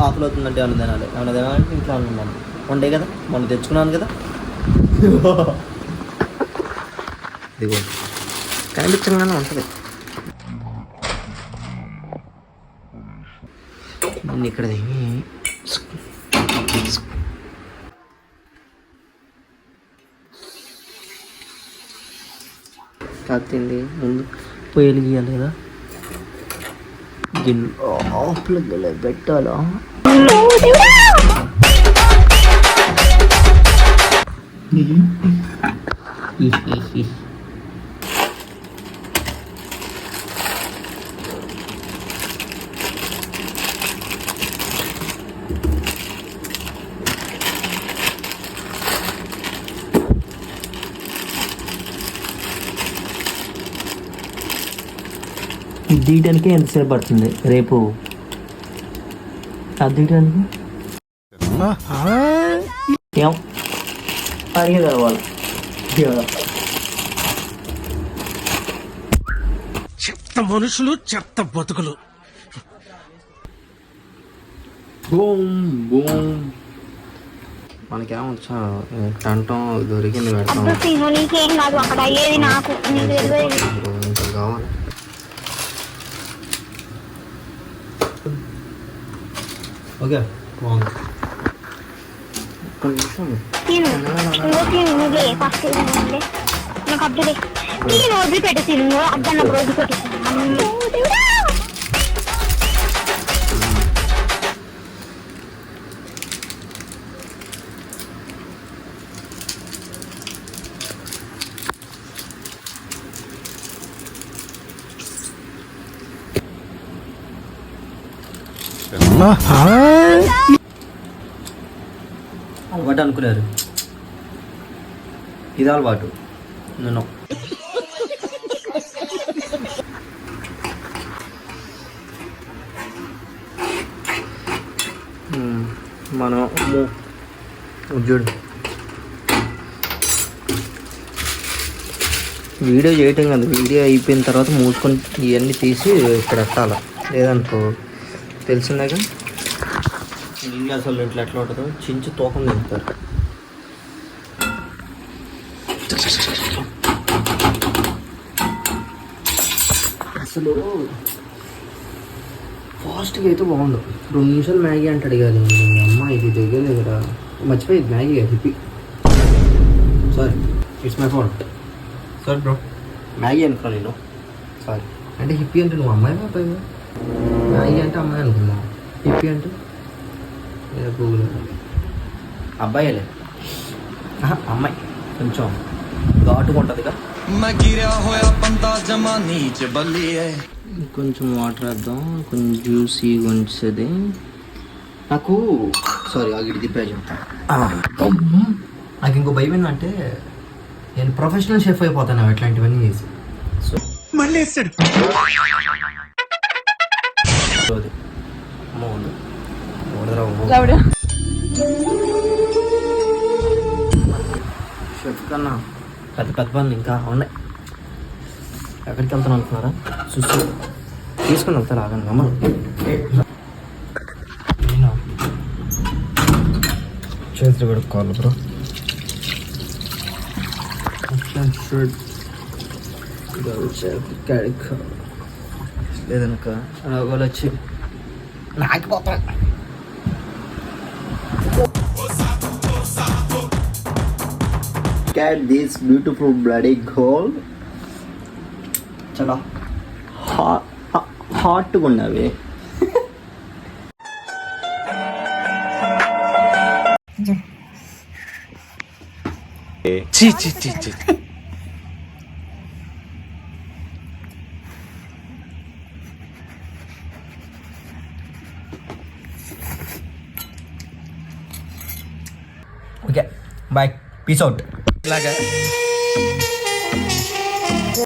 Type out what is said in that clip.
ఆకులు అవుతుందంటే ఏమైనా తినాలి, ఏమైనా తినాలంటే ఇంట్లో ఉన్నాను. ఉండే కదా, మొన్న తెచ్చుకున్నాను కదా. ఇదిగో కనిపించగానే ఉంటుంది. నేను ఇక్కడ కాకపోతే ముందు పొయ్యిలు గీయాలి కదా, గిన్నె పెట్టాలా. తీయటానికి ఎంతసేపు పడుతుంది రేపు? అది తీయటానికి ఏం అడిగే కావాలి. చెత్త మనుషులు, చెత్త బతుకులు. మనకేమొచ్చా టంటం దొరికింది పెడతాం కావాలి. ఓకే బాగుంది. అలవాటు అనుకున్నారు, ఇది అలవాటు. నేను మనం చూడు వీడియో చేయటం కదా, వీడియో అయిపోయిన తర్వాత మూసుకొని ఇవన్నీ తీసి ఇక్కడ పెట్టాలి. లేదనుకో తెలిసిందాక ఇంకా అసలు ఇంట్లో ఎట్లా ఉంటుందో చించి తూకం తింటారు. అసలు ఫాస్ట్గా అయితే బాగుండు. 2 నిమిషాలు మ్యాగీ అంటే అడిగాలి. అమ్మ ఇది దగ్గర దగ్గర మర్చిపోయింది Maggi hippie. Sorry, it's my fault. Sorry bro, Maggi అనుకో నేను. సారీ అంటే హిప్పీ అంటే నువ్వు అమ్మాయి అబ్బాయి? మ్యాగీ అంటే అమ్మాయి అనుకున్నా, హిప్పీ అంటే గూగుల్ అబ్బాయిలే. అమ్మాయి కొంచెం ఘాటుగా ఉంటుందిగా. కొంచెం వాటర్ వేద్దాం, కొంచెం జ్యూసీగా ఉంచేది. నాకు సారీ ఆగిడి తిప్పే చెప్తాను. నాకు ఇంకో భయం ఏంటంటే నేను ప్రొఫెషనల్ షెఫ్ అయిపోతాను ఇట్లాంటివన్నీ చేసి. సో మళ్ళీ వేస్తాడు షెఫ్ కన్నా పెద్ద పెద్ద పనులు ఇంకా ఉన్నాయి. ఎక్కడికి వెళ్తాను అనుకున్నారా? చూసి తీసుకుని వెళ్తారు. ఆగండి అమ్మ, చేతులు కడుక్కోవాలి బ్రో. లేదనక వాళ్ళు వచ్చి నాకిపోతా. Look at this beautiful bloody gold. చాలా హాట్గా ఉన్నవి. Okay bye, peace out.